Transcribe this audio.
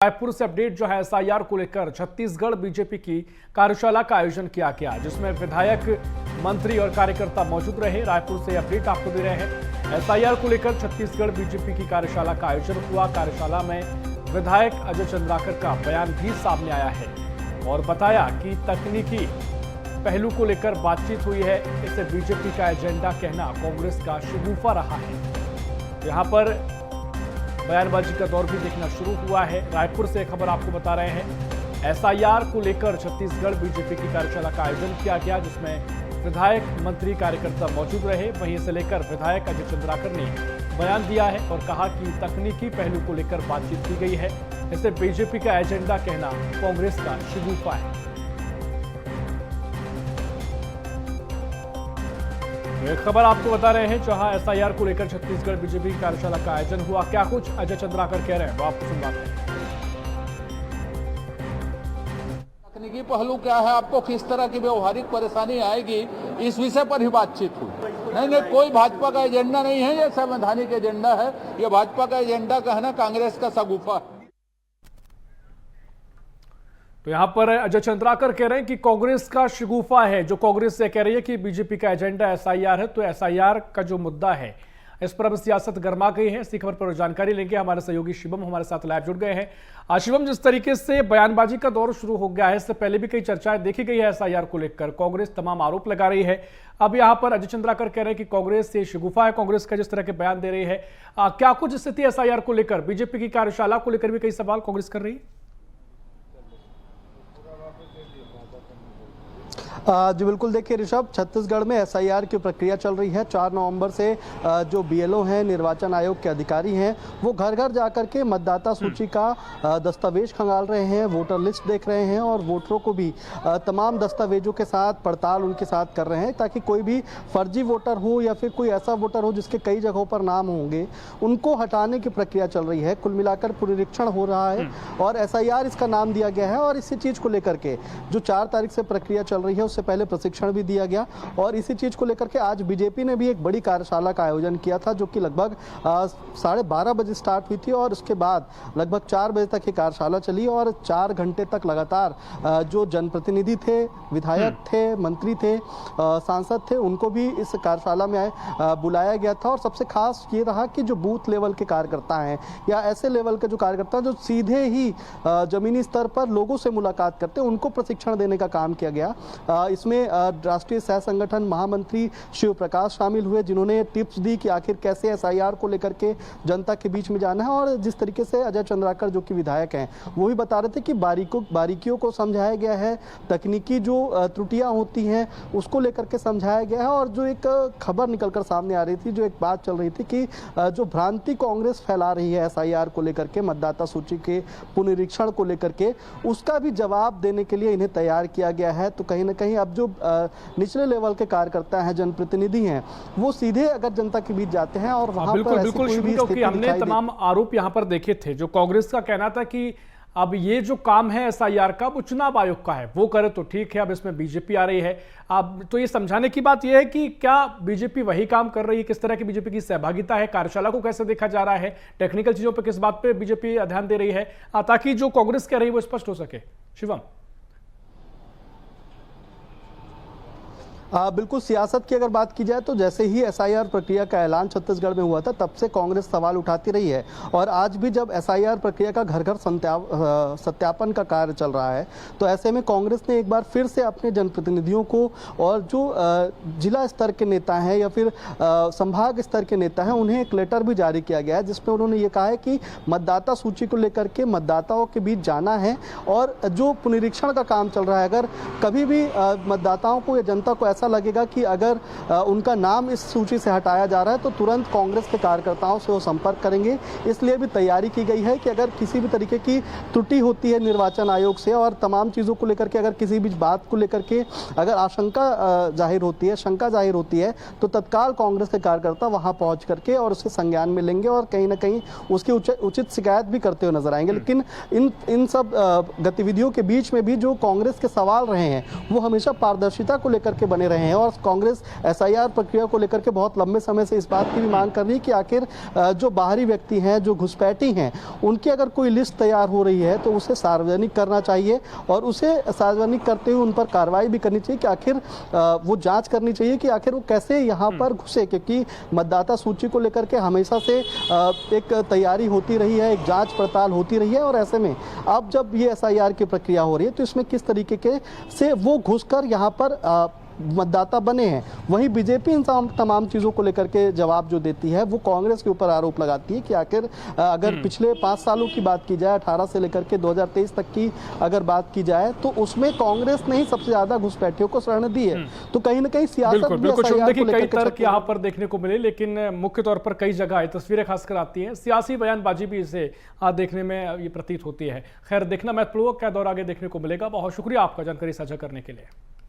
रायपुर से अपडेट जो है एसआईआर को लेकर छत्तीसगढ़ बीजेपी की कार्यशाला का आयोजन किया गया, जिसमें विधायक, मंत्री और कार्यकर्ता मौजूद रहे। रायपुर से अपडेट आपको दे रहे हैं। एसआईआर को लेकर छत्तीसगढ़ बीजेपी की कार्यशाला का आयोजन हुआ। कार्यशाला में विधायक अजय चंद्राकर का बयान भी सामने आया है और बताया कि तकनीकी पहलू को लेकर बातचीत हुई है। इसे बीजेपी का एजेंडा कहना कांग्रेस का शगुफा रहा है। यहाँ पर बयानबाजी का दौर भी देखना शुरू हुआ है। रायपुर से खबर आपको बता रहे हैं। एसआईआर को लेकर छत्तीसगढ़ बीजेपी की कार्यशाला का आयोजन किया गया, जिसमें विधायक, मंत्री, कार्यकर्ता मौजूद रहे। वहीं इसे लेकर विधायक अजय चंद्राकर ने बयान दिया है और कहा कि तकनीकी पहलू को लेकर बातचीत की गई है। इसे बीजेपी का एजेंडा कहना कांग्रेस का शगुफा है। एक खबर आपको बता रहे हैं, जहां एसआईआर को लेकर छत्तीसगढ़ बीजेपी की कार्यशाला का आयोजन हुआ। क्या कुछ अजय चंद्राकर कह रहे हैं वो आपको सुनवाते हैं। तकनीकी पहलू क्या है, आपको किस तरह की व्यवहारिक परेशानी आएगी, इस विषय पर ही बातचीत हुई। नहीं, कोई भाजपा का एजेंडा नहीं है, ये संवैधानिक एजेंडा है। ये भाजपा का एजेंडा कहना कांग्रेस का शगुफा है। तो यहां पर अजय चंद्राकर कह रहे हैं कि कांग्रेस का शगुफा है। जो कांग्रेस से कह रही है कि बीजेपी का एजेंडा एसआईआर है, तो एसआईआर का जो मुद्दा है इस पर अब सियासत गर्मा गई है। इसी खबर पर जानकारी लेंगे। हमारे सहयोगी शिवम हमारे साथ लाइव जुड़ गए हैं। शिवम, जिस तरीके से बयानबाजी का दौर शुरू हो गया है, इससे पहले भी कई चर्चाएं देखी गई है एसआईआर को लेकर। कांग्रेस तमाम आरोप लगा रही है। अब यहां पर अजय चंद्राकर कह रहे हैं कि कांग्रेस से शगुफा है। कांग्रेस का जिस तरह के बयान दे रही है, क्या कुछ स्थिति एसआईआर को लेकर, बीजेपी की कार्यशाला को लेकर भी कई सवाल कांग्रेस कर रही है। जी बिल्कुल, देखिए ऋषभ, छत्तीसगढ़ में एसआईआर की प्रक्रिया चल रही है। 4 नवंबर से जो बीएलओ हैं, निर्वाचन आयोग के अधिकारी हैं, वो घर घर जाकर के मतदाता सूची का दस्तावेज खंगाल रहे हैं, वोटर लिस्ट देख रहे हैं और वोटरों को भी तमाम दस्तावेजों के साथ पड़ताल उनके साथ कर रहे हैं, ताकि कोई भी फर्जी वोटर हो या फिर कोई ऐसा वोटर हो जिसके कई जगहों पर नाम होंगे, उनको हटाने की प्रक्रिया चल रही है। कुल मिलाकर पुनरीक्षण हो रहा है और एसआईआर इसका नाम दिया गया है। और इसी चीज़ को लेकर के जो 4 तारीख से प्रक्रिया चल रही है, उससे पहले प्रशिक्षण भी दिया गया और इसी चीज को लेकर के आज बीजेपी ने भी एक बड़ी कार्यशाला का आयोजन किया था, जो कि लगभग 12:30 बजे स्टार्ट हुई थी और उसके बाद लगभग 4 बजे तक ये कार्यशाला चली और 4 घंटे तक लगातार जो जनप्रतिनिधि थे, विधायक थे, मंत्री थे, सांसद थे, उनको भी इस कार्यशाला में बुलाया गया था। और सबसे खास ये रहा कि जो बूथ लेवल के कार्यकर्ता हैं या ऐसे लेवल के जो कार्यकर्ता जो सीधे ही जमीनी स्तर पर लोगों से मुलाकात करते हैं, उनको प्रशिक्षण देने का काम किया गया। इसमें राष्ट्रीय सह संगठन महामंत्री शिव प्रकाश शामिल हुए, जिन्होंने टिप्स दी कि आखिर कैसे एसआईआर को लेकर के जनता के बीच में जाना है। और जिस तरीके से अजय चंद्राकर जो कि विधायक हैं, वो भी बता रहे थे कि बारीकियों को समझाया गया है, तकनीकी जो त्रुटियां होती हैं उसको लेकर के समझाया गया है। और जो एक खबर निकलकर सामने आ रही थी, जो एक बात चल रही थी कि जो भ्रांति कांग्रेस फैला रही है एसआईआर को लेकर के, मतदाता सूची के पुनरीक्षण को लेकर के, उसका भी जवाब देने के लिए इन्हें तैयार किया गया है। तो कहीं ना कहीं अब जो निचले लेवल के कार्यकर्ता हैं, जनप्रतिनिधि हैं, वो सीधे अगर जनता के बीच जाते हैं और वहां पर ऐसी कोई भी स्थिति हमने तमाम आरोप यहां पर देखे थे। जो कांग्रेस का कहना था कि अब ये जो काम है एसआईआर का, वो चुनाव आयोग का है, वो करे तो ठीक है, अब इसमें बीजेपी आ रही है। अब तो ये समझाने की बात यह है कि क्या बीजेपी वही काम कर रही है, किस तरह की बीजेपी की सहभागिता है, कार्यशाला को कैसे देखा जा रहा है, टेक्निकल चीजों पर किस बात पे बीजेपी ध्यान दे रही है, ताकि जो कांग्रेस कह रही है वो स्पष्ट हो सके। शिवम, बिल्कुल, सियासत की अगर बात की जाए तो जैसे ही एसआईआर प्रक्रिया का ऐलान छत्तीसगढ़ में हुआ था, तब से कांग्रेस सवाल उठाती रही है। और आज भी जब एसआईआर प्रक्रिया का घर घर सत्यापन का कार्य चल रहा है, तो ऐसे में कांग्रेस ने एक बार फिर से अपने जनप्रतिनिधियों को और जो जिला स्तर के नेता हैं या फिर संभाग स्तर के नेता हैं, उन्हें एक लेटर भी जारी किया गया है, जिसमें उन्होंने ये कहा है कि मतदाता सूची को लेकर के मतदाताओं के बीच जाना है। और जो पुनरीक्षण का काम चल रहा है, अगर कभी भी मतदाताओं को या जनता को ऐसा लगेगा कि अगर उनका नाम इस सूची से हटाया जा रहा है, तो तुरंत कांग्रेस के कार्यकर्ताओं से वो संपर्क करेंगे। इसलिए भी तैयारी की गई है कि अगर किसी भी तरीके की त्रुटि होती है निर्वाचन आयोग से और तमाम चीज़ों को लेकर के, अगर किसी भी बात को लेकर के अगर आशंका जाहिर होती है, शंका जाहिर होती है, तो तत्काल कांग्रेस के कार्यकर्ता वहां पहुंच करके और उसके संज्ञान में लेंगे और कहीं ना कहीं उसकी उचित शिकायत भी करते हुए नजर आएंगे। लेकिन इन सब गतिविधियों के बीच में भी जो कांग्रेस के सवाल रहे हैं, वो हमेशा पारदर्शिता को लेकर के बने रहे हैं और कांग्रेस एसआईआर प्रक्रिया को लेकर के बहुत लंबे समय से इस बात की भी मांग कर रही है कि आखिर जो बाहरी व्यक्ति हैं, जो घुसपैठी हैं, उनकी अगर कोई लिस्ट तैयार हो रही है तो उसे सार्वजनिक करना चाहिए और उसे सार्वजनिक करते हुए उन पर कार्रवाई भी करनी चाहिए कि आखिर वो जांच करनी चाहिए कि आखिर वो कैसे यहाँ पर घुसे, क्योंकि मतदाता सूची को लेकर के हमेशा से एक तैयारी होती रही है, एक जांच पड़ताल होती रही है और ऐसे में अब जब ये एसआईआर की प्रक्रिया हो रही है तो इसमें किस तरीके के से वो घुसकर यहाँ पर मतदाता बने हैं। वहीं बीजेपी इन तमाम चीज़ों को लेकर के जवाब जो देती है वो कांग्रेस के ऊपर आरोप लगाती है कि आखिर अगर पिछले 5 सालों की बात की जाए, 18 से लेकर के 2023 तक की अगर बात की जाए तो उसमें कांग्रेस ने ही सबसे ज्यादा घुसपैठियों को शरण दी है। तो कहीं ना कहीं सियासत देखिए कई तर्क यहाँ पर देखने को मिले, लेकिन मुख्य तौर पर कई जगह तस्वीरें खासकर आती हैं, सियासी बयानबाजी भी इसे देखने में ये प्रतीत होती है। खैर, देखना महत्वपूर्ण क्या दौर आगे देखने को मिलेगा। बहुत शुक्रिया आपका जानकारी साझा करने के लिए।